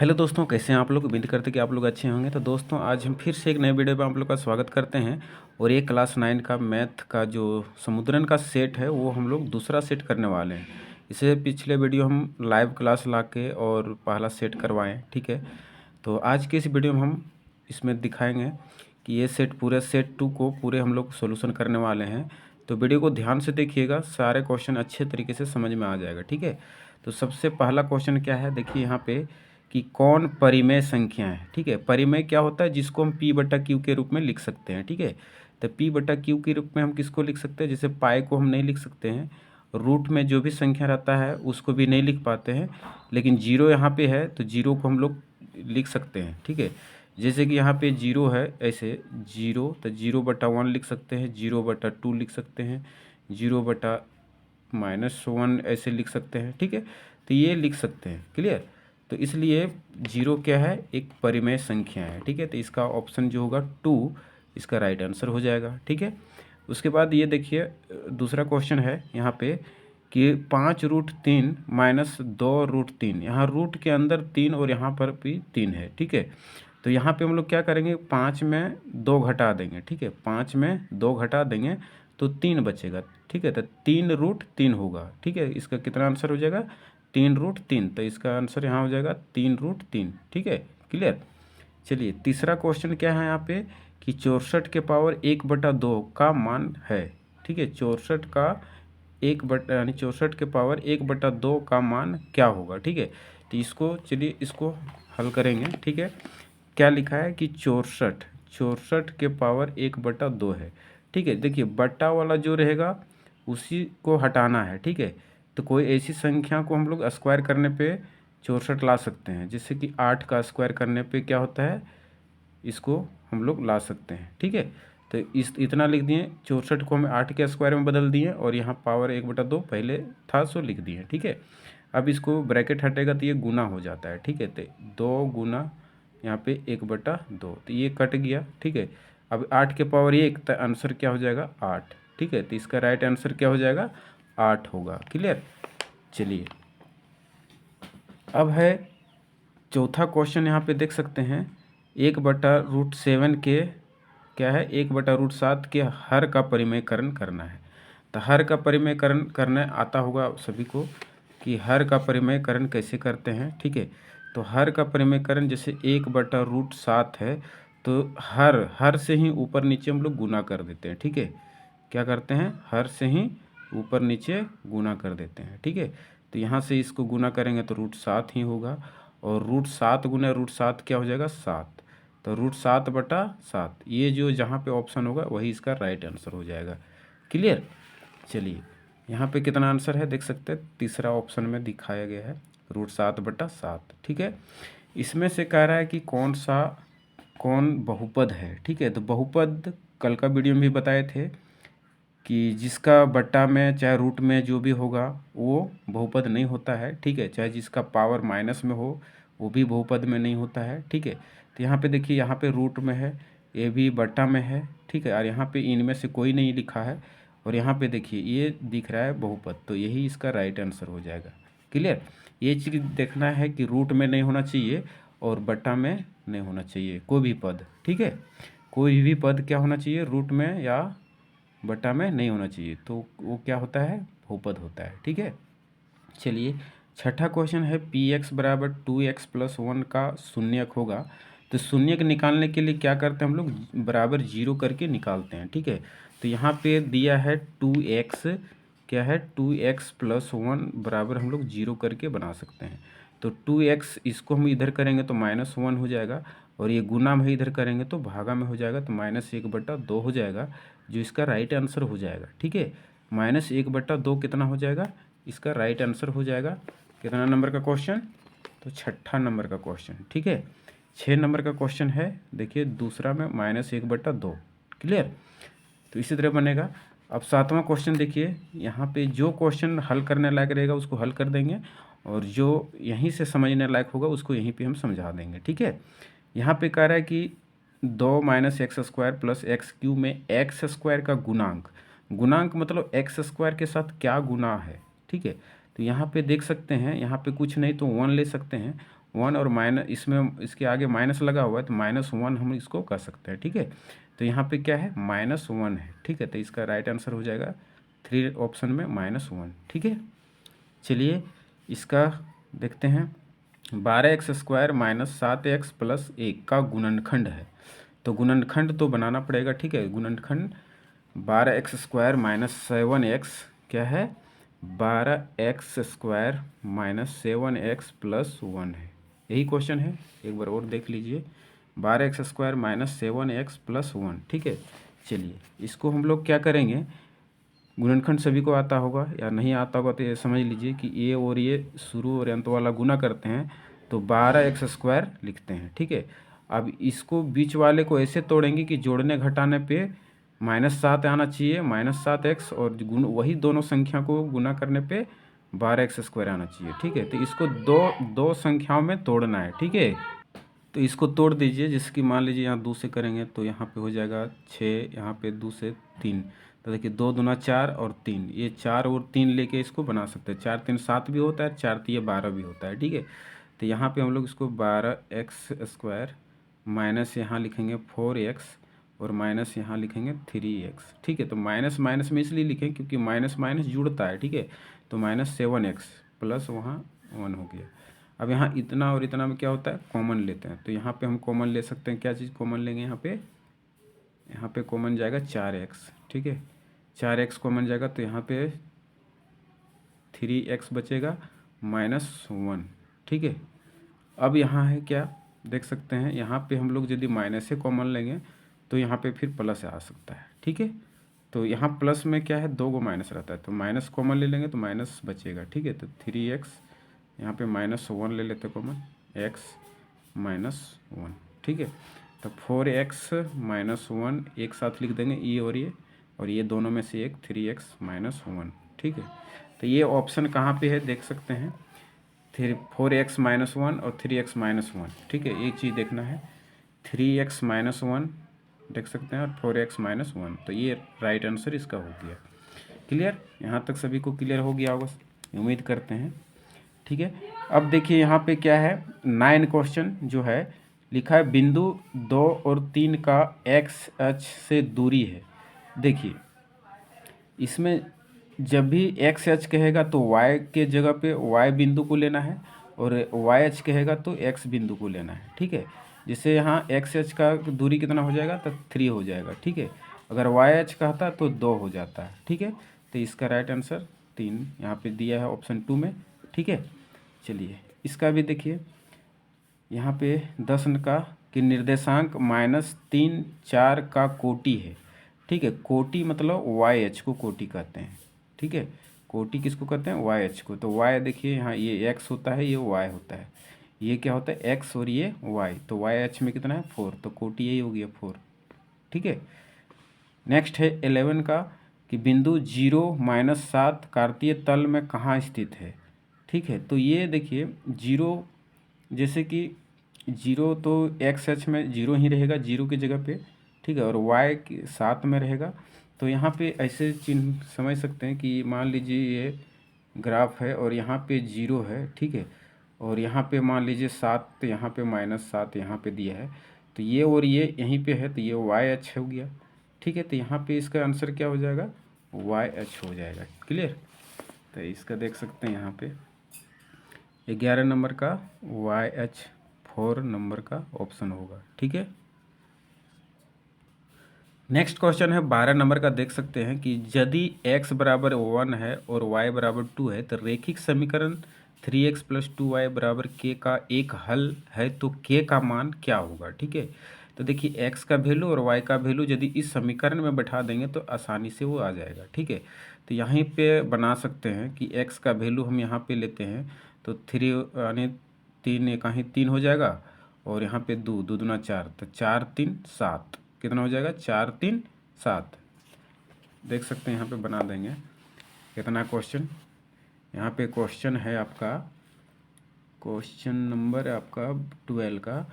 Hello दोस्तों, कैसे हैं आप लोग। उम्मीद करते हैं कि आप लोग अच्छे होंगे। तो दोस्तों, आज हम फिर से एक नए वीडियो में आप लोग का स्वागत करते हैं। और ये क्लास 9 का मैथ का जो समुद्रन का सेट है वो हम लोग दूसरा सेट करने वाले हैं। इससे पिछले वीडियो हम लाइव क्लास ला के और पहला सेट करवाएं, ठीक है। तो आज के इस वीडियो में हम इसमें दिखाएंगे कि ये सेट पूरे सेट 2 को पूरे हम लोग सोल्यूशन करने वाले हैं। तो वीडियो को ध्यान से देखिएगा, सारे क्वेश्चन अच्छे तरीके से समझ में आ जाएगा, ठीक है। तो सबसे पहला क्वेश्चन क्या है, देखिए यहाँ पे कि कौन परिमेय संख्या है, ठीक है। परिमेय क्या होता है, जिसको हम p बटा क्यू के रूप में लिख सकते हैं, ठीक है। तो p बटा क्यू के रूप में हम किसको लिख सकते हैं, जैसे पाई को हम नहीं लिख सकते हैं, रूट में जो भी संख्या रहता है उसको भी नहीं लिख पाते हैं, लेकिन जीरो यहाँ पे है तो जीरो को हम लोग लिख सकते हैं, ठीक है। जैसे कि यहाँ पे जीरो है, ऐसे जीरो तो 0/1 लिख सकते हैं, 0/2 लिख सकते हैं, 0/-1 ऐसे लिख सकते हैं, ठीक है। तो ये लिख सकते हैं, क्लियर। तो इसलिए जीरो क्या है, एक परिमेय संख्या है, ठीक है। तो इसका ऑप्शन जो होगा 2 इसका राइट आंसर हो जाएगा, ठीक है। उसके बाद ये देखिए दूसरा क्वेश्चन है यहाँ पे कि 5√3 - 2√3, यहाँ रूट के अंदर 3 और यहाँ पर भी 3 है, ठीक है। तो यहाँ पे हम लोग क्या करेंगे, 5 में 2 घटा देंगे, ठीक है। 5 में 2 घटा देंगे तो 3 बचेगा, ठीक है। तो 3√3 होगा, ठीक है। इसका कितना आंसर हो जाएगा, 3√3। तो इसका आंसर यहाँ हो जाएगा 3√3, ठीक है, क्लियर। चलिए तीसरा क्वेश्चन क्या है यहाँ पे कि 64 के पावर 1/2 का मान है, ठीक है। 64 का 64 के पावर 1/2 का मान क्या होगा, ठीक है। तो इसको चलिए इसको हल करेंगे, ठीक है। क्या लिखा है कि 64 के पावर 1/2 है, ठीक है। देखिए बट्टा वाला जो रहेगा उसी को हटाना है, ठीक है। तो कोई ऐसी संख्या को हम लोग स्क्वायर करने पे 64 ला सकते हैं, जैसे कि 8 का स्क्वायर करने पे क्या होता है, इसको हम लोग ला सकते हैं, ठीक है। तो इस इतना लिख दिए, 64 को हमें 8 के स्क्वायर में बदल दिए और यहाँ पावर 1/2 पहले था सो लिख दिए, ठीक है। अब इसको ब्रैकेट हटेगा तो ये गुना हो जाता है, ठीक है। तो 2 गुना यहाँ पे 1/2, तो ये कट गया, ठीक है। अब 8 के पावर 1 तो आंसर क्या हो जाएगा 8, ठीक है। तो इसका राइट आंसर क्या हो जाएगा 8 होगा, क्लियर। चलिए अब है चौथा क्वेश्चन, यहाँ पे देख सकते हैं 1/√7 के क्या है, 1/√7 के हर का परिमेयकरण करना है। तो हर का परिमेयकरण करना आता होगा सभी को कि हर का परिमेयकरण कैसे करते हैं, ठीक है। तो हर का परिमेयकरण जैसे 1/√7 है तो हर से ही ऊपर नीचे हम लोग गुना कर देते हैं, ठीक है। क्या करते हैं, हर से ही ऊपर नीचे गुना कर देते हैं, ठीक है। तो यहाँ से इसको गुना करेंगे तो √7 ही होगा, और √7 गुना √7 क्या हो जाएगा 7। तो √7/7 ये जो जहाँ पे ऑप्शन होगा वही इसका राइट आंसर हो जाएगा, क्लियर। चलिए यहाँ पे कितना आंसर है देख सकते हैं, तीसरा ऑप्शन में दिखाया गया है √7/7, ठीक है। इसमें से कह रहा है कि कौन बहुपद है, ठीक है। तो बहुपद कल का वीडियो में भी बताए थे कि जिसका बट्टा में चाहे रूट में जो भी होगा वो बहुपद नहीं होता है, ठीक है। चाहे जिसका पावर माइनस में हो वो भी बहुपद में नहीं होता है, ठीक है। तो यहाँ पे देखिए, यहाँ पे रूट में है, ये भी बट्टा में है, ठीक है। और यहाँ पे इनमें से कोई नहीं लिखा है, और यहाँ पे देखिए ये दिख रहा है बहुपद, तो यही इसका राइट आंसर हो जाएगा, क्लियर। ये चीज़ देखना है कि रूट में नहीं होना चाहिए और बट्टा में नहीं होना चाहिए कोई भी पद, ठीक है। कोई भी पद क्या होना चाहिए, रूट में या बटा में नहीं होना चाहिए, तो वो क्या होता है, बहुपद होता है, ठीक है। चलिए छठा क्वेश्चन है px = 2x + 1 का शून्यक होगा। तो शून्यक निकालने के लिए क्या करते हैं हम लोग, बराबर 0 करके निकालते हैं, ठीक है। तो यहाँ पे दिया है 2x, क्या है 2x + 1 बराबर हम लोग 0 करके बना सकते हैं। तो 2x इसको हम इधर करेंगे तो -1 हो जाएगा, और ये गुना में इधर करेंगे तो भागा में हो जाएगा, तो -1/2 हो जाएगा, जो इसका राइट आंसर हो जाएगा, ठीक है। -1/2 कितना हो जाएगा, इसका राइट आंसर हो जाएगा। कितना नंबर का क्वेश्चन, तो छठा नंबर का क्वेश्चन, ठीक है। 6 नंबर का क्वेश्चन है, देखिए दूसरा में -1/2, क्लियर। तो इसी तरह बनेगा। अब सातवां क्वेश्चन देखिए, यहाँ पे जो क्वेश्चन हल करने लायक रहेगा उसको हल कर देंगे, और जो यहीं से समझने लायक होगा उसको यहीं पे हम समझा देंगे, ठीक है। यहाँ पे कह रहा है कि 2 - x² + x³ में x² का गुणांक, गुणांक मतलब x² के साथ क्या गुना है, ठीक है। तो यहाँ पे देख सकते हैं, यहाँ पे कुछ नहीं तो 1 ले सकते हैं, 1 और माइनस, इसमें इसके आगे माइनस लगा हुआ है तो -1 हम इसको कर सकते हैं, ठीक है। तो यहाँ पे क्या है, -1 है, ठीक है। तो इसका राइट आंसर हो जाएगा 3 ऑप्शन में -1, ठीक है। चलिए इसका देखते हैं। 12x² - 7x + 1 का गुणनखंड है। तो गुणनखंड तो बनाना पड़ेगा, ठीक है। गुणनखंड 12x² - 7x क्या है, 12x² - 7x + 1 है। यही क्वेश्चन है, एक बार और देख लीजिए। 12x² - 7x + 1, ठीक है। चलिए इसको हम लोग क्या करेंगे, गुणनखंड सभी को आता होगा या नहीं आता होगा तो ये समझ लीजिए कि ये और ये शुरू और अंत वाला गुना करते हैं तो 12x² लिखते हैं, ठीक है। अब इसको बीच वाले को ऐसे तोड़ेंगे कि जोड़ने घटाने पे -7 आना चाहिए, -7x, और वही दोनों संख्या को गुना करने पे 12x² आना चाहिए, ठीक है। तो इसको दो संख्याओं में तोड़ना है, ठीक है। तो इसको तोड़ दीजिए, जैसे कि मान लीजिए यहाँ 2 से करेंगे तो यहाँ पे हो जाएगा 6, यहाँ पे 2 से 3, तो देखिए 2 दूना 4 और 3, ये 4 और 3 लेके इसको बना सकते हैं। 4 3 7 भी होता है, 4 3 12 भी होता है, ठीक है। तो यहाँ पे हम लोग इसको 12x² माइनस यहाँ लिखेंगे 4x और माइनस यहाँ लिखेंगे 3x, ठीक है। तो माइनस माइनस में इसलिए लिखें क्योंकि माइनस माइनस जुड़ता है, ठीक है। तो -7x प्लस वहाँ 1 हो गया। अब यहाँ इतना और इतना में क्या होता है, कॉमन लेते हैं। तो यहाँ पे हम कॉमन ले सकते हैं, क्या चीज़ कॉमन लेंगे, यहाँ पे कॉमन जाएगा 4x, ठीक है। 4x कॉमन जाएगा तो यहाँ पे 3x बचेगा -1, ठीक है। अब यहाँ है क्या, देख सकते हैं यहाँ पे हम लोग यदि माइनस से कॉमन लेंगे तो यहाँ पे फिर प्लस आ सकता है, ठीक है। तो यहाँ प्लस में क्या है, 2 को माइनस रहता है, तो माइनस कॉमन ले लेंगे तो माइनस बचेगा, ठीक है। तो 3x, यहाँ पे -1 ले लेते कॉमन, x -1, ठीक है। तो 4x -1 एक साथ लिख देंगे, ये और ये दोनों में से एक 3x -1, ठीक है। तो ये ऑप्शन कहाँ पे है देख सकते हैं, 4x -1 और 3x -1, ठीक है। एक चीज़ देखना है, 3x -1 देख सकते हैं और 4x -1, तो ये राइट आंसर इसका हो गया। क्लियर, यहाँ तक सभी को क्लियर हो गया होगा, उम्मीद करते हैं, ठीक है। अब देखिए यहाँ पे क्या है, 9 क्वेश्चन जो है लिखा है, बिंदु 2 और 3 का x अक्ष से दूरी है। देखिए इसमें जब भी x अक्ष कहेगा तो y के जगह पे y बिंदु को लेना है, और y अक्ष कहेगा तो x बिंदु को लेना है, ठीक है। जिससे यहाँ x अक्ष का दूरी कितना हो जाएगा, तो 3 हो जाएगा, ठीक है। अगर y अक्ष कहता तो 2 हो जाता है, ठीक है। तो इसका राइट आंसर 3 यहाँ पे दिया है ऑप्शन 2 में, ठीक है। चलिए इसका भी देखिए, यहाँ पे 10 का कि निर्देशांक -3 4 का कोटि है, ठीक है। कोटि मतलब वाई एच को कोटि कहते हैं, ठीक है। कोटि किसको कहते हैं, वाई एच को। तो वाई देखिए यहाँ ये एक्स होता है, ये वाई होता है, ये क्या होता है एक्स और ये वाई, तो वाई एच में कितना है 4, तो कोटि यही हो गया 4, ठीक है। नेक्स्ट है 11 का कि बिंदु 0 - 7 कार्तीय तल में कहाँ स्थित है, ठीक है। तो ये देखिए 0, जैसे कि 0 तो एक्स एच में 0 ही रहेगा, 0 की जगह पे, ठीक है। और वाई के 7 में रहेगा, तो यहाँ पे ऐसे चिन्ह समझ सकते हैं कि मान लीजिए ये ग्राफ है और यहाँ पे 0 है, ठीक है। और यहाँ पे मान लीजिए 7, तो यहाँ पे -7 यहाँ पे दिया है, तो ये और ये यहीं पे है, तो ये वाई एच हो गया, ठीक है। तो यहाँ पे इसका आंसर क्या हो जाएगा, वाई एच हो जाएगा। क्लियर, तो इसका देख सकते हैं यहाँ पे 11 नंबर का YH 4 नंबर का ऑप्शन होगा, ठीक है। नेक्स्ट क्वेश्चन है 12 नंबर का, देख सकते हैं कि यदि x बराबर 1 है और y बराबर 2 है तो रैखिक समीकरण 3x + 2y बराबर k का एक हल है, तो k का मान क्या होगा, ठीक है। तो देखिए x का वैल्यू और y का वैल्यू यदि इस समीकरण में बैठा देंगे तो आसानी से वो आ जाएगा, ठीक है। तो यहीं पे बना सकते हैं कि x का वैल्यू हम यहाँ पे लेते हैं, तो 3 यानी 3 कहीं 3 हो जाएगा, और यहाँ पे 2 2 दूना 4, तो 4 3 7, कितना हो जाएगा 4 3 7, देख सकते हैं यहाँ पे बना देंगे। कितना क्वेश्चन, यहाँ पे क्वेश्चन है आपका, क्वेश्चन नंबर आपका 12 का,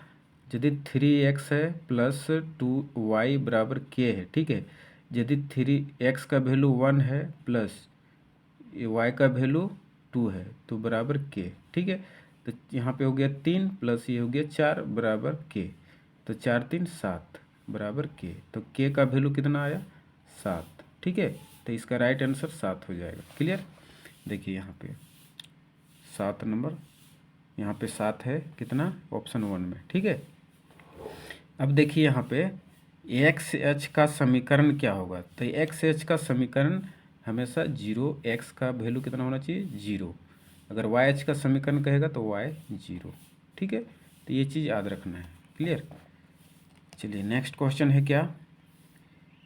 यदि 3x है प्लस 2y बराबर k है, ठीक है। यदि 3x का वैल्यू 1 है प्लस y का वैल्यू 2 है तो बराबर k, ठीक है। तो यहाँ पे हो गया 3 प्लस ये हो गया 4 बराबर के। तो 4 3 7 बराबर के। तो के का वैल्यू कितना आया 7। ठीक है, तो इसका राइट आंसर 7 हो जाएगा। क्लियर। देखिए यहाँ पे 7 नंबर, यहाँ पे 7 है कितना ऑप्शन 1 में। ठीक है, अब देखिए यहाँ पे एक्स एच का समीकरण क्या होगा। तो एक्स एच का समीकरण हमेशा 0, एक्स का वैल्यू कितना होना चाहिए 0। अगर वाई एच का समीकरण कहेगा तो वाई 0। ठीक है, तो ये चीज़ याद रखना है। क्लियर। चलिए नेक्स्ट क्वेश्चन है क्या,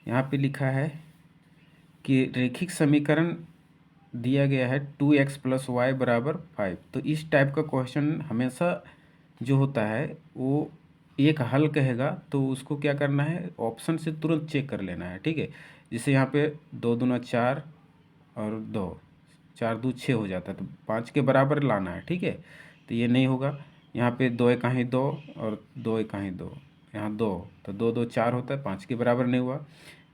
यहाँ पे लिखा है कि रेखिक समीकरण दिया गया है 2x + y बराबर 5। तो इस टाइप का क्वेश्चन हमेशा जो होता है वो एक हल कहेगा तो उसको क्या करना है, ऑप्शन से तुरंत चेक कर लेना है। ठीक है, जैसे यहाँ पे 2 दूना 4 और 2, 4 2 6 हो जाता है, तो 5 के बराबर लाना है। ठीक है, तो ये नहीं होगा। यहाँ पे 2 1 ही 2 और 2 1 ही 2, यहाँ 2, तो 2 2 4 होता है, 5 के बराबर नहीं हुआ।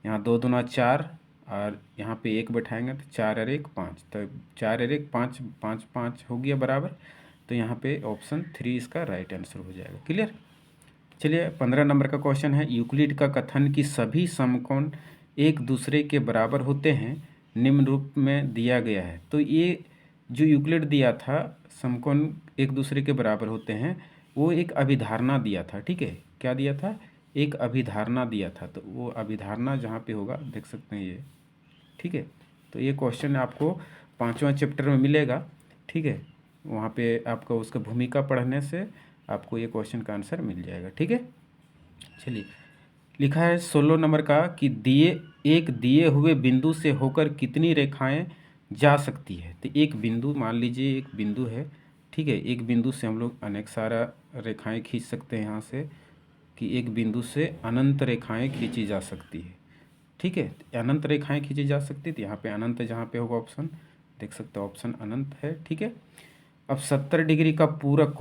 यहाँ 2 दूना 4 और यहाँ पे 1 बैठाएंगे तो 4 और 1 5, तो 4 और 1 5 5 5 हो गया बराबर। तो यहाँ पे ऑप्शन 3 इसका राइट आंसर हो जाएगा। क्लियर। चलिए 15 नंबर का क्वेश्चन है, यूक्लिड का कथन कि सभी समकोण एक दूसरे के बराबर होते हैं निम्न रूप में दिया गया है। तो ये जो यूक्लिड दिया था समकोण एक दूसरे के बराबर होते हैं, वो एक अभिधारणा दिया था। ठीक है, क्या दिया था, एक अभिधारणा दिया था। तो वो अभिधारणा जहाँ पे होगा देख सकते हैं ये। ठीक है, तो ये क्वेश्चन आपको 5वां चैप्टर में मिलेगा। ठीक है, वहाँ पे आपको उसका भूमिका पढ़ने से आपको ये क्वेश्चन का आंसर मिल जाएगा। ठीक है, चलिए लिखा है 16 नंबर का कि दिए हुए बिंदु से होकर कितनी रेखाएं जा सकती है। तो एक बिंदु, मान लीजिए एक बिंदु है। ठीक है, एक बिंदु से हम लोग अनेक सारा रेखाएं खींच सकते हैं यहाँ से, कि एक बिंदु से अनंत रेखाएं खींची जा सकती है। ठीक है, अनंत रेखाएं खींची जा सकती है। तो यहाँ पे अनंत जहाँ पे होगा ऑप्शन देख सकते हो, ऑप्शन अनंत है। ठीक है, अब 70 डिग्री का पूरक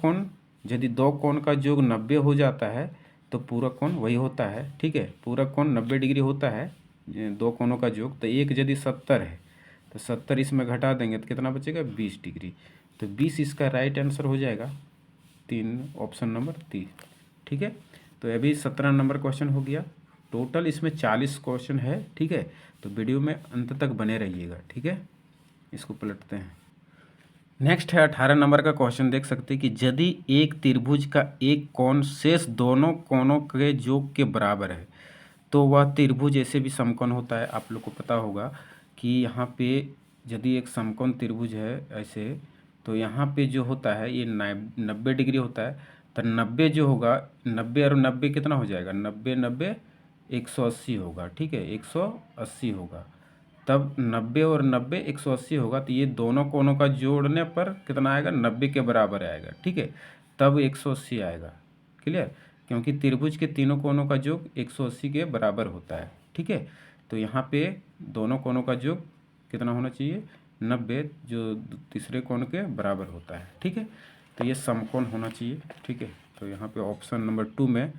कोण यदि दो कोण का योग 90 हो जाता है तो पूरक कोण वही होता है। ठीक है, पूरक कोण 90 डिग्री होता है, दो कोणों का योग। तो एक यदि 70 है तो 70 इसमें घटा देंगे तो कितना बचेगा 20 डिग्री। तो 20 इसका राइट आंसर हो जाएगा 3, ऑप्शन नंबर 3। ठीक है, तो अभी 17 नंबर क्वेश्चन हो गया। टोटल इसमें 40 क्वेश्चन है। ठीक है, तो वीडियो में अंत तक बने रहिएगा। ठीक है, इसको पलटते हैं। नेक्स्ट है 18 नंबर का क्वेश्चन, देख सकते हैं कि यदि एक त्रिभुज का एक कोण शेष दोनों कोणों के योग के बराबर है तो वह त्रिभुज ऐसे भी समकोण होता है। आप लोग को पता होगा कि यहाँ पे यदि एक समकोण त्रिभुज है ऐसे, तो यहाँ पे जो होता है ये 90 डिग्री होता है। तो 90 जो होगा, 90 और 90 कितना हो जाएगा, 90 90 180 होगा। ठीक है, 180 होगा। तब 90 और 90 180 होगा, तो ये दोनों कोणों का जोड़ने पर कितना आएगा, 90 के बराबर आएगा। ठीक है, तब 180 आएगा। क्लियर, क्योंकि त्रिभुज के तीनों कोणों का योग 180 के बराबर होता है। ठीक है, तो यहाँ पे दोनों कोणों का योग कितना होना चाहिए, 90, जो तीसरे कोण के बराबर होता है। ठीक है, तो ये समकोण होना चाहिए। ठीक है, तो यहाँ पे ऑप्शन नंबर 2 में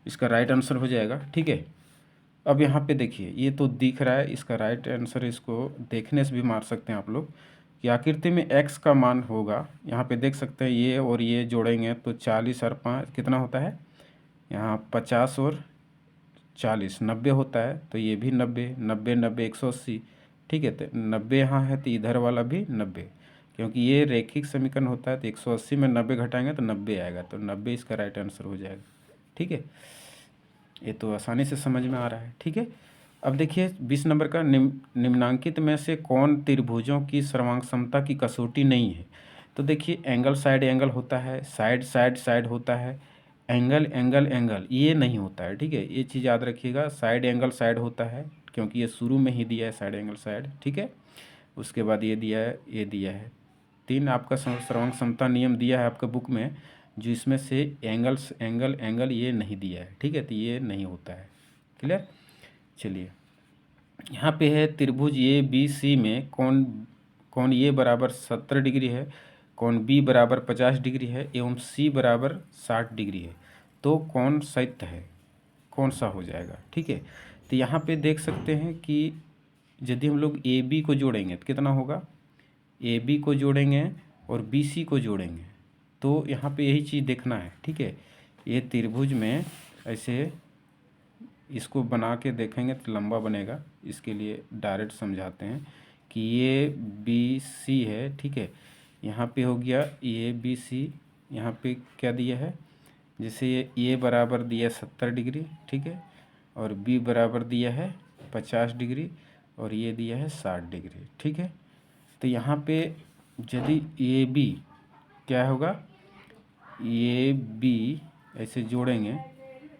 इसका राइट आंसर हो जाएगा। ठीक है, अब यहाँ पे देखिए ये तो दिख रहा है, इसका राइट आंसर, इसको देखने से भी मार सकते हैं आप लोग कि आकृति में x का मान होगा। यहाँ पे देख सकते हैं ये और ये जोड़ेंगे तो 40 और 5 कितना होता है, यहाँ 50 और 40 90 होता है। तो ये भी 90 90 90 180। ठीक है, तो 90 यहाँ है तो इधर वाला भी 90, क्योंकि ये रेखिक समीकरण होता है। तो 180 में 90 घटाएंगे तो 90 आएगा, तो 90 इसका राइट आंसर हो जाएगा। ठीक है, ये तो आसानी से समझ में आ रहा है। ठीक है, अब देखिए 20 नंबर का, निम्नांकित में से कौन त्रिभुजों की सर्वांग समता की कसौटी नहीं है। तो देखिए एंगल साइड एंगल होता है, साइड साइड साइड होता है, एंगल एंगल एंगल ये नहीं होता है। ठीक है, ये चीज़ याद रखिएगा, साइड एंगल साइड होता है क्योंकि ये शुरू में ही दिया है साइड एंगल साइड। ठीक है, उसके बाद ये दिया है, ये दिया है। 3 आपका सर्वांग समता नियम दिया है आपका बुक में, जो इसमें से एंगल्स एंगल एंगल ये नहीं दिया है। ठीक है, तो ये नहीं होता है। क्लियर। चलिए यहाँ पे है त्रिभुज ए बी सी में कौन ए बराबर 70 डिग्री है, कौन बी बराबर 50 डिग्री है एवं सी बराबर 60 डिग्री है। तो कौन सत्य है, कौन सा हो जाएगा। ठीक है, तो यहाँ पे देख सकते हैं कि यदि हम लोग ए बी को जोड़ेंगे तो कितना होगा, ए बी को जोड़ेंगे और बी सी को जोड़ेंगे तो यहाँ पे यही चीज़ देखना है, ठीक है। ये त्रिभुज में ऐसे इसको बना के देखेंगे तो लंबा बनेगा। इसके लिए डायरेक्ट समझाते हैं कि ये बी सी है, ठीक है। यहाँ पे हो गया ये बी सी, यहाँ पे क्या दिया है, जैसे ये बराबर दिया 70 डिग्री, ठीक है, और बी बराबर दिया है 50 डिग्री, और ये दिया है 60 डिग्री, ठीक है। तो यहाँ पे यदि ए बी क्या होगा, ये बी ऐसे जोड़ेंगे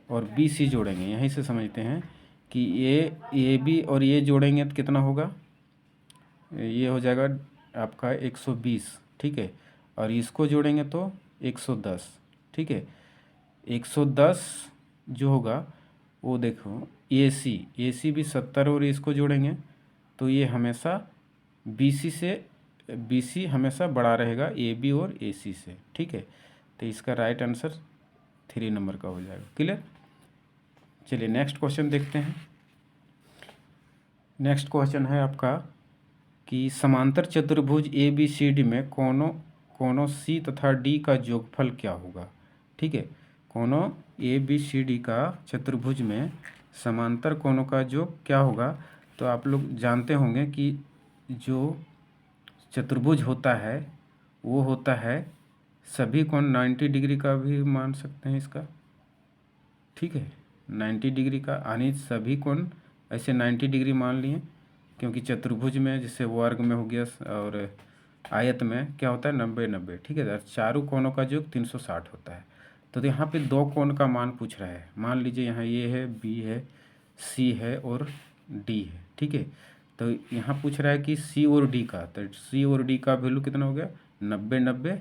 और बी सी जोड़ेंगे, यहीं से समझते हैं कि ये बी और ये जोड़ेंगे तो कितना होगा, ये हो जाएगा आपका 120, ठीक है, और इसको जोड़ेंगे तो 110, ठीक है। 110 जो होगा वो देखो ए सी भी 70 और इसको जोड़ेंगे तो ये हमेशा बी सी हमेशा बड़ा रहेगा ए बी और ए सी से, ठीक है। तो इसका राइट आंसर 3 नंबर का हो जाएगा। क्लियर। चलिए नेक्स्ट क्वेश्चन देखते हैं। नेक्स्ट क्वेश्चन है आपका कि समांतर चतुर्भुज ए बी सी डी में कोनों सी तथा डी का योगफल क्या होगा, ठीक है। कोनों ए बी सी डी का चतुर्भुज में समांतर कोनों का योग क्या होगा। तो आप लोग जानते होंगे कि जो चतुर्भुज होता है वो होता है सभी कोण 90 डिग्री का भी मान सकते हैं इसका, ठीक है। 90 डिग्री का यानी सभी कोण ऐसे 90 डिग्री मान लिए, क्योंकि चतुर्भुज में जैसे वर्ग में हो गया और आयत में क्या होता है 90-90, ठीक है। चारों कोणों का योग 360 होता है। तो यहाँ पे दो कोण का मान पूछ रहा है। मान लीजिए यहाँ ये है, बी है, सी है और डी है, ठीक है। तो यहाँ पूछ रहा है कि सी और डी का, तो सी और डी का वैल्यू कितना हो गया 90-90,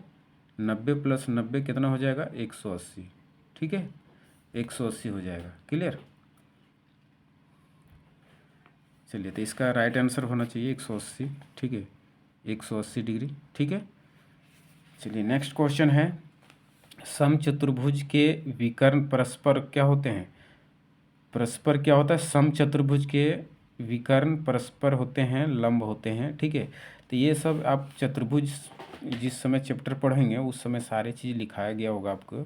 90 + 90 कितना हो जाएगा 180, ठीक है, 180 हो जाएगा। क्लियर। चलिए तो इसका राइट आंसर होना चाहिए 180, ठीक है, 180 डिग्री, ठीक है। चलिए नेक्स्ट क्वेश्चन है समचतुर्भुज के विकर्ण परस्पर क्या होते हैं। परस्पर क्या होता है, समचतुर्भुज के विकर्ण परस्पर होते हैं, लंब होते हैं, ठीक है। तो ये सब आप चतुर्भुज जिस समय चैप्टर पढ़ेंगे उस समय सारे चीज़ लिखाया गया होगा आपको,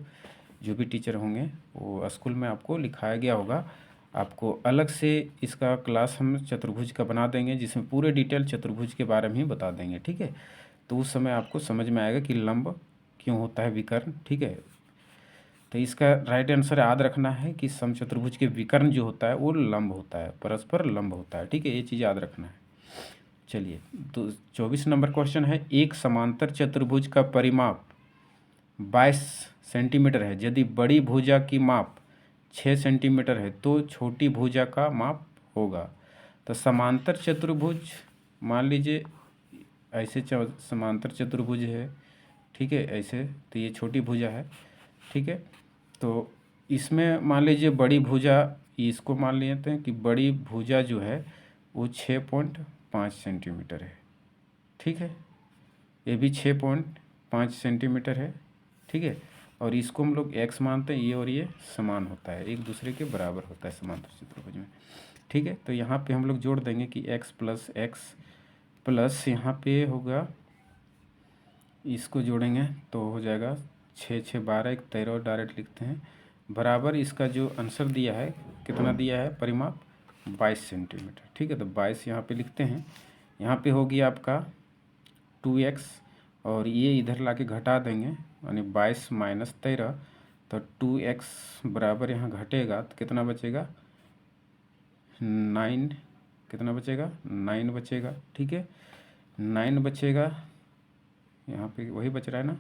जो भी टीचर होंगे वो स्कूल में आपको लिखाया गया होगा। आपको अलग से इसका क्लास हम चतुर्भुज का बना देंगे जिसमें पूरे डिटेल चतुर्भुज के बारे में ही बता देंगे, ठीक है। तो उस समय आपको समझ में आएगा कि लंब क्यों होता है विकर्ण, ठीक है। तो इसका राइट आंसर याद रखना है कि समचतुर्भुज के विकर्ण जो होता है वो लंब होता है, परस्पर लंब होता है, ठीक है, ये चीज़ याद रखना है। चलिए तो 24 नंबर क्वेश्चन है एक समांतर चतुर्भुज का परिमाप 22 सेंटीमीटर है, यदि बड़ी भुजा की माप 6 सेंटीमीटर है तो छोटी भुजा का माप होगा। तो समांतर चतुर्भुज मान लीजिए ऐसे समांतर चतुर्भुज है, ठीक है, ऐसे, तो ये छोटी भुजा है, ठीक है। तो इसमें मान लीजिए बड़ी भुजा, इसको मान लेते हैं कि बड़ी भुजा जो है वो 6.5 सेंटीमीटर है, ठीक है। ये भी 6.5 सेंटीमीटर है, ठीक है। और इसको हम लोग x मानते हैं, ये और ये समान होता है, एक दूसरे के बराबर होता है समांतर चतुर्भुज में, ठीक है। तो यहाँ पे हम लोग जोड़ देंगे कि x + x प्लस यहाँ पे होगा, इसको जोड़ेंगे तो हो जाएगा 6 6 12, 13 और डायरेक्ट लिखते हैं बराबर, इसका जो आंसर दिया है कितना दिया है परिमाप 22 सेंटीमीटर, ठीक है। तो 22 यहाँ पे लिखते हैं। यहाँ पे हो गया आपका 2x और ये इधर लाके घटा देंगे यानी 22 - 13, तो 2x बराबर यहाँ घटेगा तो कितना बचेगा 9, कितना बचेगा 9 बचेगा, ठीक है, 9 बचेगा। यहाँ पे वही बच रहा है ना,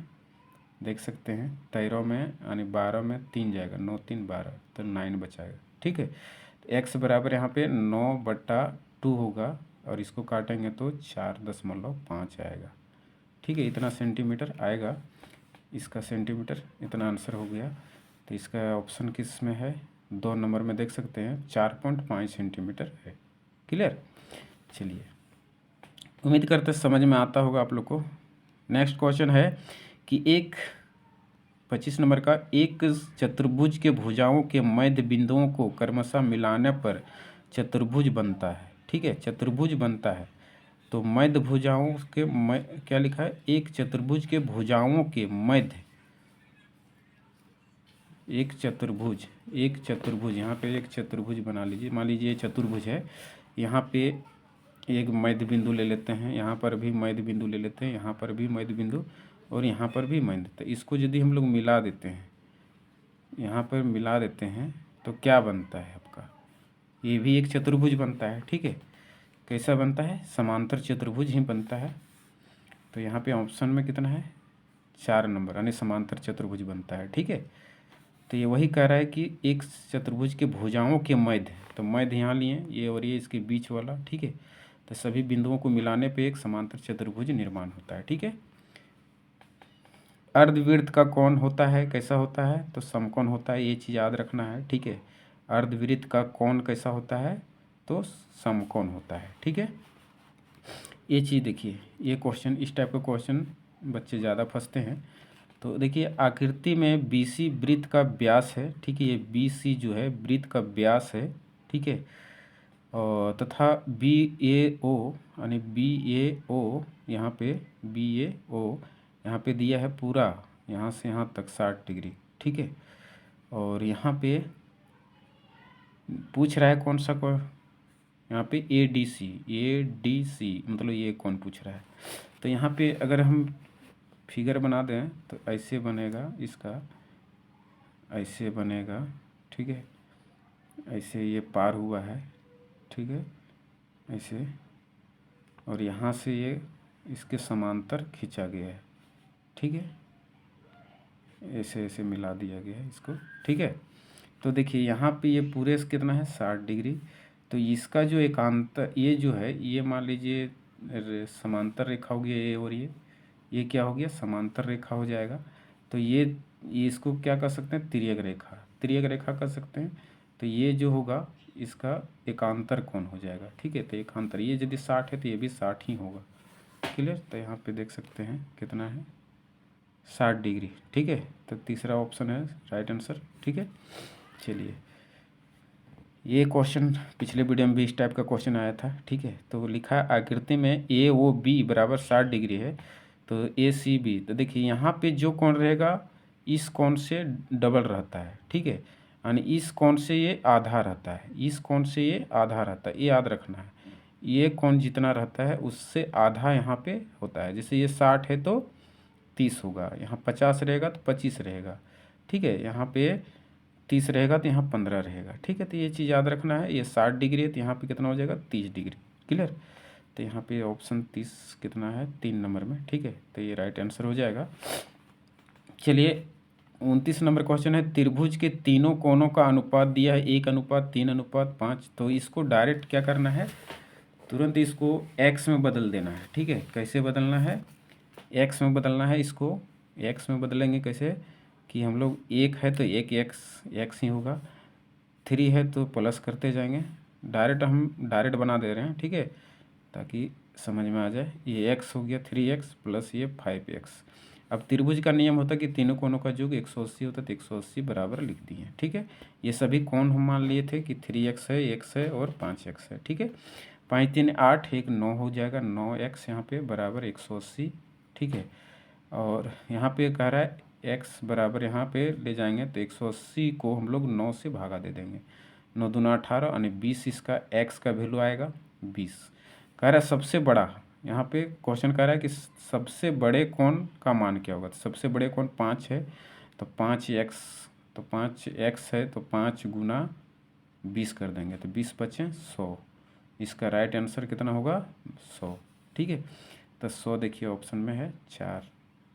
देख सकते हैं 13 में यानी 12 में 3 जाएगा, 9 3 12, तो 9 बचाएगा, ठीक है। तो x बराबर यहाँ पे 9/2 होगा और इसको काटेंगे तो 4.5 आएगा, ठीक है। इतना सेंटीमीटर आएगा, इसका सेंटीमीटर इतना आंसर हो गया। तो इसका ऑप्शन किस में है, 2 नंबर में देख सकते हैं 4.5 सेंटीमीटर है। क्लियर। चलिए उम्मीद करते समझ में आता होगा आप लोग को। नेक्स्ट क्वेश्चन है कि 25 नंबर का एक चतुर्भुज के भुजाओं के मध्य बिंदुओं को क्रमशः मिलाने पर चतुर्भुज बनता है, ठीक है, चतुर्भुज बनता है। तो मध्य भुजाओं के क्या लिखा है, एक चतुर्भुज के भुजाओं के मध्य एक चतुर्भुज, यहाँ पे एक चतुर्भुज बना लीजिए। मान लीजिए चतुर्भुज है, यहाँ पे एक मध्य बिंदु ले लेते हैं, यहाँ पर भी मध्य बिंदु ले लेते हैं, यहाँ पर भी मध्य बिंदु और यहाँ पर भी मध्य। तो इसको यदि हम लोग मिला देते हैं, यहाँ पर मिला देते हैं तो क्या बनता है आपका, ये भी एक चतुर्भुज बनता है। ठीक है, कैसा बनता है, समांतर चतुर्भुज ही बनता है। तो यहाँ पे ऑप्शन में कितना है, 4 नंबर, यानी समांतर चतुर्भुज बनता है। ठीक है, तो ये वही कह रहा है कि एक चतुर्भुज के भुजाओं के मध्य, तो मध्य यहाँ लिए ये और ये इसके बीच वाला। ठीक है, तो सभी बिंदुओं को मिलाने पे एक समांतर चतुर्भुज निर्माण होता है। ठीक है, अर्धवृत्त का कोण होता है, कैसा होता है, तो समकोण होता है, ये चीज़ याद रखना है। ठीक है, अर्धवृत्त का कोण कैसा होता है, तो समकोण होता है। ठीक है, ये चीज़ देखिए, ये क्वेश्चन, इस टाइप का क्वेश्चन बच्चे ज़्यादा फंसते हैं। तो देखिए आकृति में BC वृत्त का व्यास है। ठीक है, ये BC जो है वृत्त का व्यास है। ठीक है, और तथा BAO यानी BAO यहाँ पे BAO यहाँ पे दिया है पूरा, यहाँ से यहाँ तक 60 डिग्री। ठीक है, और यहाँ पे पूछ रहा है कौन सा को, यहाँ पे ADC मतलब ये कौन पूछ रहा है। तो यहाँ पे अगर हम फिगर बना दें तो ऐसे बनेगा, इसका ऐसे बनेगा। ठीक है, ऐसे ये पार हुआ है। ठीक है, ऐसे, और यहाँ से ये इसके समांतर खींचा गया है। ठीक है, ऐसे ऐसे मिला दिया गया है इसको। ठीक है, तो देखिए यहाँ पे ये पूरे से कितना है, 60 डिग्री। तो इसका जो एकांतर, ये जो है, ये मान लीजिए समांतर रेखा होगी ये, और ये क्या हो गया, समांतर रेखा हो जाएगा। तो ये इसको क्या कर सकते हैं, तिर्यक रेखा कर सकते हैं। तो ये जो होगा इसका एकांतर कोण हो जाएगा। ठीक है, तो एकांतर, ये यदि 60 है तो ये भी 60 ही होगा। क्लियर, तो यहाँ पे देख सकते हैं कितना है, 60 डिग्री। ठीक है, तो तीसरा ऑप्शन है राइट आंसर। ठीक है, चलिए, ये क्वेश्चन पिछले वीडियो में भी इस टाइप का क्वेश्चन आया था। ठीक है, तो लिखा आकृति में AOB बराबर 60 डिग्री है, तो ACB, तो देखिए यहाँ पे जो कोण रहेगा इस कोण से डबल रहता है। ठीक है, यानी इस कोण से ये आधा रहता है, इस कोण से ये आधा रहता है, ये याद रखना है। ये कोण जितना रहता है उससे आधा यहाँ पे होता है। जैसे ये 60 है तो 30 होगा, यहाँ 50 रहेगा तो 25 रहेगा। ठीक है, यहाँ पे 30 रहेगा तो यहाँ 15 रहेगा। ठीक है, तो ये चीज़ याद रखना है। ये 60 डिग्री है तो यहाँ पे कितना हो जाएगा, 30 डिग्री। क्लियर, तो यहाँ पे ऑप्शन 30 कितना है, 3 नंबर में। ठीक है, तो ये राइट आंसर हो जाएगा। चलिए 29 नंबर क्वेश्चन है, त्रिभुज के तीनों कोणों का अनुपात दिया है 1:3:5। तो इसको डायरेक्ट क्या करना है, तुरंत इसको x में बदल देना है। ठीक है, कैसे बदलना है, x में बदलना है। इसको x में बदलेंगे कैसे, कि हम लोग 1 है तो एक x ही होगा, 3 है तो प्लस करते जाएंगे। हम डायरेक्ट बना दे रहे हैं। ठीक है, ताकि समझ में आ जाए। ये x हो गया 3x प्लस ये 5x। अब त्रिभुज का नियम होता है कि तीनों कोणों का योग 180 होता है, तो 180 बराबर लिख दिए। ठीक है, ये सभी कोण हम मान लिए थे कि 3x है, x है और 5x है। ठीक है, 5 3 8, 1 9 हो जाएगा, 9x यहाँ पे बराबर 180। ठीक है, और यहाँ पे कह रहा है x बराबर, यहाँ पे ले जाएंगे तो 180 को हम लोग 9 से भागा दे देंगे, 9 दूना 18 यानी 20 इसका x का वैल्यू आएगा 20। कह रहा है सबसे बड़ा, यहाँ पे क्वेश्चन कह रहा है कि सबसे बड़े कोण का मान क्या होगा। तो सबसे बड़े कोण 5 है तो 5x, तो 5x है तो 5 गुना 20 कर देंगे तो 20 बचे 100। इसका राइट आंसर कितना होगा, 100। ठीक है, तो 100 देखिए ऑप्शन में है,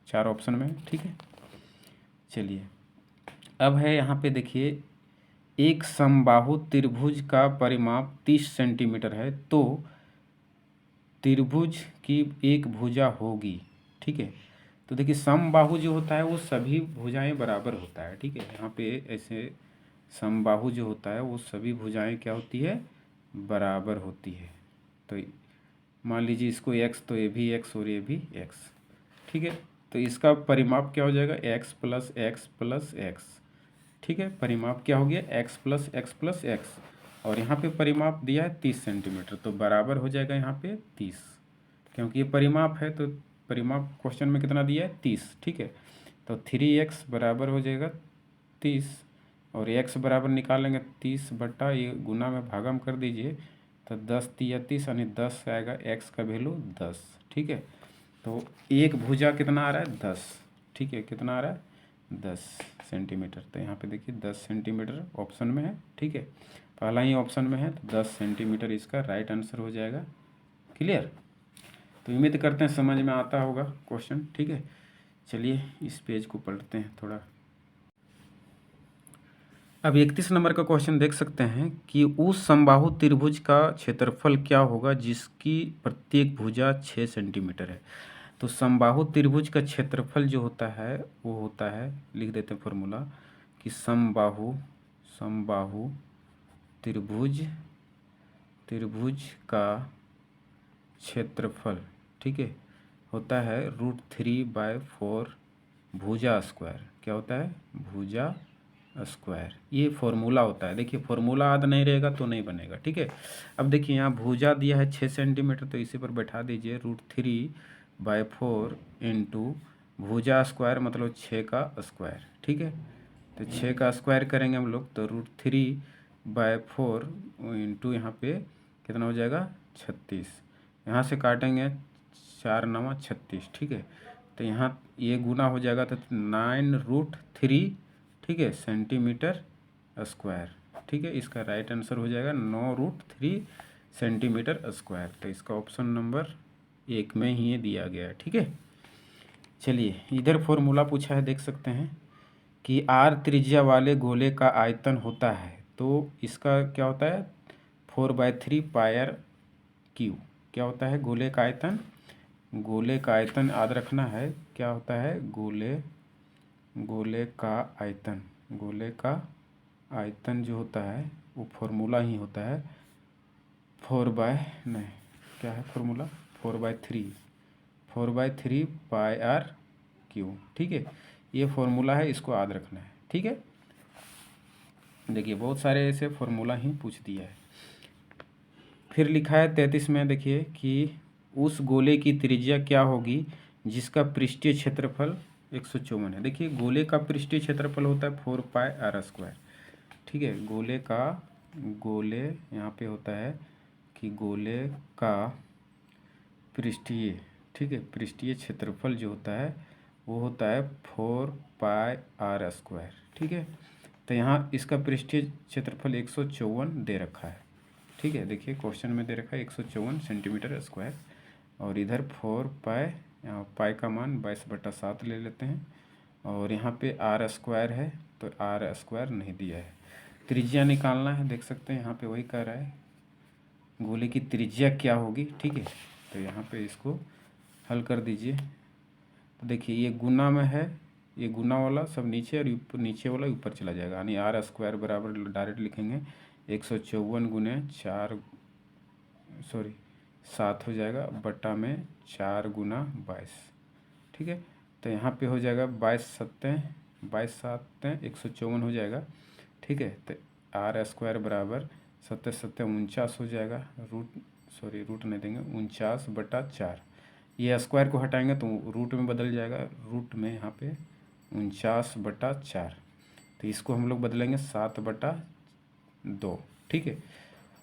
चार ऑप्शन में। ठीक है, चलिए अब है यहाँ पे देखिए, एक समबाहु त्रिभुज का परिमाप 30 सेंटीमीटर है, तो त्रिभुज की एक भुजा होगी। ठीक है, तो देखिए समबाहु जो होता है वो सभी भुजाएं बराबर होता है। ठीक है, यहाँ पे ऐसे समबाहु जो होता है वो सभी भुजाएं क्या होती है, बराबर होती है। तो मान लीजिए इसको x, तो ये भी x और ये भी x। ठीक है, तो इसका परिमाप क्या हो जाएगा, x plus x plus x. ठीक है, परिमाप क्या हो गया, x plus x plus x, और यहाँ पे परिमाप दिया है 30 सेंटीमीटर, तो बराबर हो जाएगा यहाँ पे 30, क्योंकि ये परिमाप है। तो परिमाप क्वेश्चन में कितना दिया है, 30। ठीक है, तो 3x बराबर हो जाएगा 36 और x बराबर निकालेंगे 30 बटा ये गुना में भागम कर दीजिए तो 10 तिया 30 यानी 10 आएगा, x का वैल्यू 10। ठीक है, तो एक भुजा कितना आ रहा है 10। ठीक है, कितना आ रहा है 10 सेंटीमीटर। तो यहाँ पे देखिए 10 सेंटीमीटर ऑप्शन में है। ठीक है, पहला ही ऑप्शन में है तो 10 सेंटीमीटर इसका राइट आंसर हो जाएगा। क्लियर, तो उम्मीद करते हैं समझ में आता होगा क्वेश्चन। ठीक है, चलिए इस पेज को पढ़ते हैं थोड़ा। अब 31 नंबर का क्वेश्चन देख सकते हैं कि उस समबाहु त्रिभुज का क्षेत्रफल क्या होगा जिसकी प्रत्येक भुजा 6 सेंटीमीटर है। तो समबाहु त्रिभुज का क्षेत्रफल जो होता है वो होता है, लिख देते हैं फॉर्मूला कि समबाहु त्रिभुज का क्षेत्रफल, ठीक है, होता है √3/4 भुजा स्क्वायर। क्या होता है, भुजा स्क्वायर। ये फॉर्मूला होता है। देखिए फॉर्मूला याद नहीं रहेगा तो नहीं बनेगा। ठीक है, अब देखिए यहाँ भुजा दिया है 6 सेंटीमीटर, तो इसी पर बैठा दीजिए √3/4 इंटू भुजा स्क्वायर मतलब 6 का स्क्वायर। ठीक है, तो 6 का स्क्वायर करेंगे हम लोग तो √3/4 इंटू यहाँ पे कितना हो जाएगा 36। यहाँ से काटेंगे 4 9 36। ठीक है, तो यहाँ ये गुना हो जाएगा तो 9√3, ठीक है, सेंटीमीटर स्क्वायर। ठीक है, इसका राइट आंसर हो जाएगा 9√3 सेंटीमीटर स्क्वायर। तो इसका ऑप्शन नंबर 1 में ही ये दिया गया है। ठीक है, चलिए इधर फॉर्मूला पूछा है, देख सकते हैं कि r त्रिज्या वाले गोले का आयतन होता है, तो इसका क्या होता है 4/3 पायर क्यू। क्या होता है गोले का आयतन, गोले का आयतन याद रखना है क्या होता है, गोले का आयतन, गोले का आयतन जो होता है वो फॉर्मूला ही होता है 4/3 पायर क्यू। ठीक है, ये फॉर्मूला है, इसको याद रखना है। ठीक है, देखिए बहुत सारे ऐसे फॉर्मूला ही पूछ दिया है। फिर लिखा है 33 में, देखिए कि उस गोले की त्रिज्या क्या होगी जिसका पृष्ठीय क्षेत्रफल 154 है। देखिए गोले का पृष्ठीय क्षेत्रफल होता है 4πr²। ठीक है, गोले यहाँ पे होता है कि गोले का पृष्ठीय, ठीक है, पृष्ठीय क्षेत्रफल जो होता है वो होता है 4πr²। ठीक है, तो यहाँ इसका पृष्ठीय क्षेत्रफल 154 दे रखा है। ठीक है, देखिए क्वेश्चन में दे रखा है 154 सेंटीमीटर स्क्वायर, और इधर 4π, यहाँ पाई का मान 22/7 ले लेते हैं, और यहाँ पे r² है तो r² नहीं दिया है। त्रिज्या निकालना है, देख सकते हैं यहाँ पे वही कह रहा है गोले की त्रिज्या क्या होगी। ठीक है, तो यहाँ पे इसको हल कर दीजिए। तो देखिए ये गुना में है, ये गुना वाला सब नीचे और ऊपर, नीचे वाला ऊपर चला जाएगा, यानी r² बराबर डायरेक्ट लिखेंगे 154 गुने 7 हो जाएगा बटा में 4 गुना 22। ठीक है, तो यहाँ पे हो जाएगा 22×7 154 हो जाएगा। ठीक है, तो r² बराबर 7 7 49 हो जाएगा, रूट नहीं देंगे, 49/4। ये स्क्वायर को हटाएंगे तो रूट में बदल जाएगा, रूट में यहाँ पे 49/4, तो इसको हम लोग बदलेंगे 7/2। ठीक है,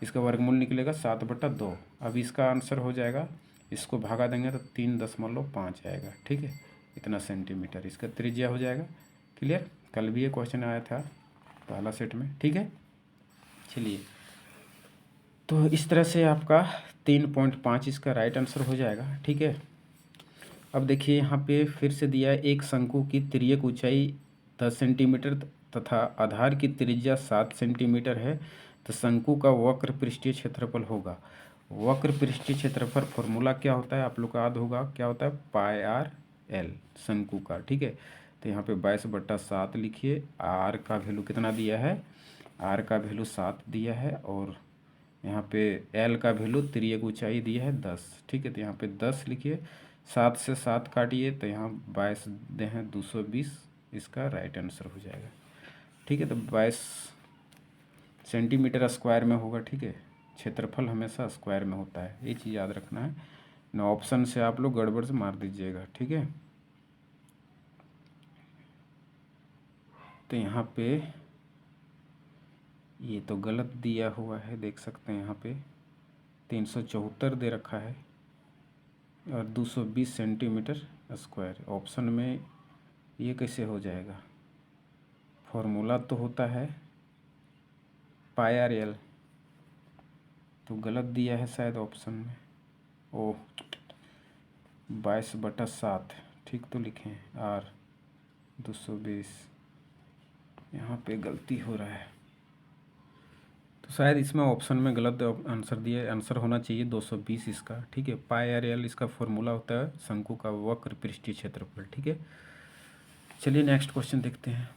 इसका वर्गमूल निकलेगा 7/2। अब इसका आंसर हो जाएगा, इसको भागा देंगे तो 3.5 आएगा। ठीक है, इतना सेंटीमीटर इसका त्रिज्या हो जाएगा। क्लियर, कल भी ये क्वेश्चन आया था पहला सेट में। ठीक है, चलिए तो इस तरह से आपका 3.5 इसका राइट आंसर हो जाएगा। ठीक है, अब देखिए यहाँ पे फिर से दिया है एक शंकु की तिर्यक ऊंचाई 10 सेंटीमीटर तथा आधार की त्रिज्या 7 सेंटीमीटर है, तो शंकु का वक्र पृष्ठीय क्षेत्रफल होगा। वक्र पृष्ठीय क्षेत्रफल फॉर्मूला क्या होता है आप लोग को याद होगा, क्या होता है πr/l शंकु का। ठीक है, तो यहाँ पे 22/7 लिखिए, r का वैल्यू कितना दिया है, r का वैल्यू 7 दिया है, और यहाँ पे l का वैल्यू तिर्यक ऊंचाई दिया है 10। ठीक है, तो यहाँ पे 10 लिखिए, 7 से 7 काटिए तो यहाँ 22 दे हैं 220, इसका राइट आंसर हो जाएगा। ठीक है, तो 22 सेंटीमीटर स्क्वायर में होगा। ठीक है, क्षेत्रफल हमेशा स्क्वायर में होता है, ये चीज़ याद रखना है ना, ऑप्शन से आप लोग गड़बड़ से मार दीजिएगा। ठीक है, तो यहाँ पे ये तो गलत दिया हुआ है, देख सकते हैं यहाँ पे 374 दे रखा है और 220 सेंटीमीटर स्क्वायर। ऑप्शन में ये कैसे हो जाएगा? फॉर्मूला तो होता है पाई आर एल, तो गलत दिया है शायद ऑप्शन में। ओह, 22/7 ठीक तो लिखे हैं, आर 220, यहाँ पे गलती हो रहा है। तो शायद इसमें ऑप्शन में गलत आंसर दिया, आंसर होना चाहिए 220 इसका। ठीक है, पाई आर एल इसका फॉर्मूला होता है शंकु का वक्र पृष्ठीय क्षेत्रफल। ठीक है, चलिए नेक्स्ट क्वेश्चन देखते हैं।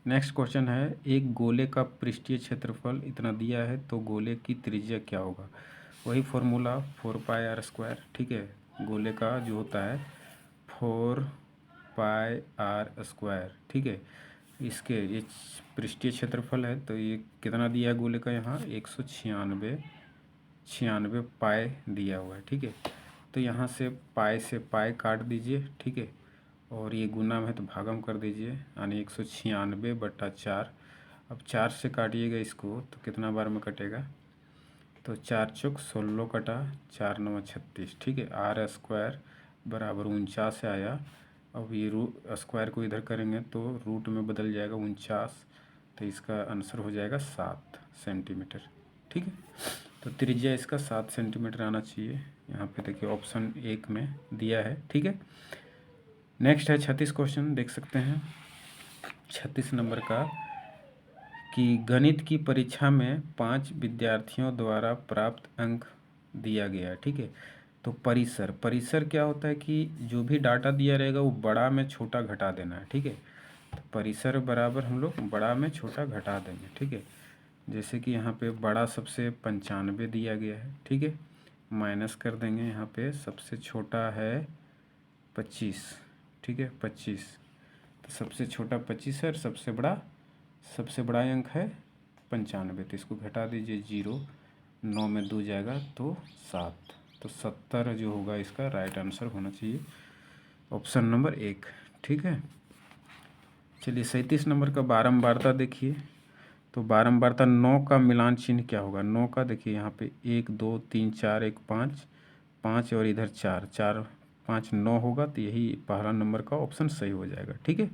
नेक्स्ट क्वेश्चन है, एक गोले का पृष्ठीय क्षेत्रफल इतना दिया है तो गोले की त्रिज्या क्या होगा? वही फॉर्मूला 4πr²। ठीक है, गोले का जो होता है 4πr²। ठीक है, इसके ये पृष्ठीय क्षेत्रफल है तो ये कितना दिया है गोले का? यहाँ 196 पाई दिया हुआ है। ठीक है, तो यहाँ से पाई काट दीजिए। ठीक है, और ये गुना में है तो भागम कर दीजिए, यानी 196/4। अब 4 से काटिएगा इसको तो कितना बार में कटेगा? तो 4 चौक 16 कटा, 4 9 36। ठीक है, r² बराबर 49 आया। अब ये स्क्वायर को इधर करेंगे तो रूट में बदल जाएगा 49, तो इसका आंसर हो जाएगा 7 सेंटीमीटर। ठीक है, तो त्रिज्या इसका 7 सेंटीमीटर आना चाहिए। यहाँ पे देखिए ऑप्शन 1 में दिया है। ठीक है, नेक्स्ट है 36 क्वेश्चन, देख सकते हैं 36 नंबर का, कि गणित की परीक्षा में 5 विद्यार्थियों द्वारा प्राप्त अंक दिया गया है। ठीक है, तो परिसर क्या होता है कि जो भी डाटा दिया रहेगा वो बड़ा में छोटा घटा देना है। ठीक है, तो परिसर बराबर हम लोग बड़ा में छोटा घटा देंगे। ठीक है, जैसे कि यहाँ पे बड़ा सबसे 95 दिया गया है। ठीक है, माइनस कर देंगे, यहाँ पे सबसे छोटा है 25। ठीक है, 25, तो सबसे छोटा 25 है और सबसे बड़ा अंक है 95, तो इसको घटा दीजिए 0, 9 में 2 जाएगा तो 7, तो 70 जो होगा इसका राइट आंसर होना चाहिए, ऑप्शन नंबर 1। ठीक है, चलिए 37 नंबर का बारंबारता देखिए, तो बारंबारता 9 का मिलान चिन्ह क्या होगा? 9 का देखिए यहाँ पे 1 2 3 4 1 5 5 और इधर 4 4 5 9 होगा, तो यही पहला नंबर का ऑप्शन सही हो जाएगा। ठीक है,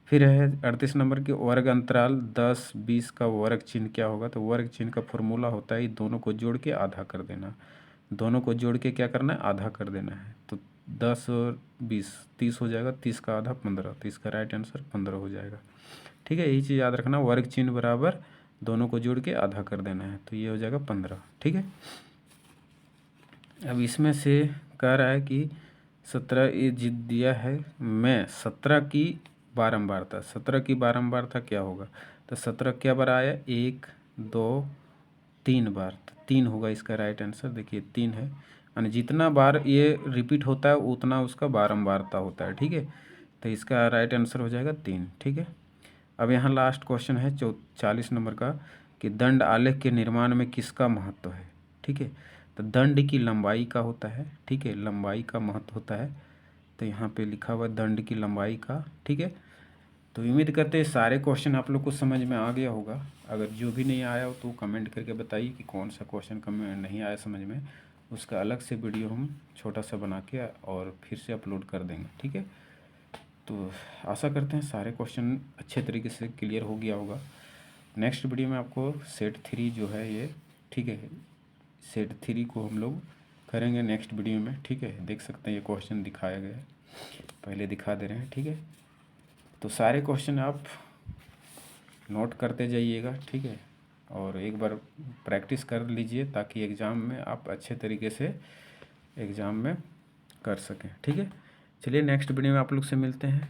फिर है 38 नंबर के वर्ग अंतराल 10 20 का वर्ग चिन्ह क्या होगा? तो वर्ग चिन्ह का फॉर्मूला होता है दोनों को जोड़ के आधा कर देना। दोनों को जोड़ के क्या करना है? आधा कर देना है। तो 10 और 20 30 हो जाएगा, 30 का आधा 15, तो इसका राइट आंसर 15 हो जाएगा। ठीक है, यही चीज़ याद रखना, वर्ग चिन्ह बराबर दोनों को जोड़ के आधा कर देना है, तो ये हो जाएगा 15। ठीक है, अब इसमें से कह रहा है कि 17 ये जित दिया है, मैं 17 की बारंबारता क्या होगा? तो 17 क्या बार आया? 1 2 3 बार, तो 3 होगा इसका राइट आंसर। देखिए 3 है, यानी जितना बार ये रिपीट होता है उतना उसका बारंबारता होता है। ठीक है, तो इसका राइट आंसर हो जाएगा 3। ठीक है, अब यहाँ लास्ट क्वेश्चन है 40 नंबर का, कि दंड आलेख के निर्माण में किसका महत्व है? ठीक है, तो दंड की लंबाई का होता है। ठीक है, लंबाई का महत्व होता है, तो यहाँ पे लिखा हुआ दंड की लंबाई का। ठीक है, तो उम्मीद करते हैं सारे क्वेश्चन आप लोग को समझ में आ गया होगा। अगर जो भी नहीं आया हो तो कमेंट करके बताइए कि कौन सा क्वेश्चन नहीं आया समझ में, उसका अलग से वीडियो हम छोटा सा बना के और फिर से अपलोड कर देंगे। ठीक है, तो आशा करते हैं सारे क्वेश्चन अच्छे तरीके से क्लियर हो गया होगा। नेक्स्ट वीडियो में आपको सेट 3 जो है ये, ठीक है, सेट 3 को हम लोग करेंगे नेक्स्ट वीडियो में। ठीक है, देख सकते हैं ये क्वेश्चन दिखाया गया है, पहले दिखा दे रहे हैं। ठीक है, तो सारे क्वेश्चन आप नोट करते जाइएगा। ठीक है, और एक बार प्रैक्टिस कर लीजिए ताकि एग्ज़ाम में आप अच्छे तरीके से एग्ज़ाम में कर सकें। ठीक है, चलिए नेक्स्ट वीडियो में आप लोग से मिलते हैं।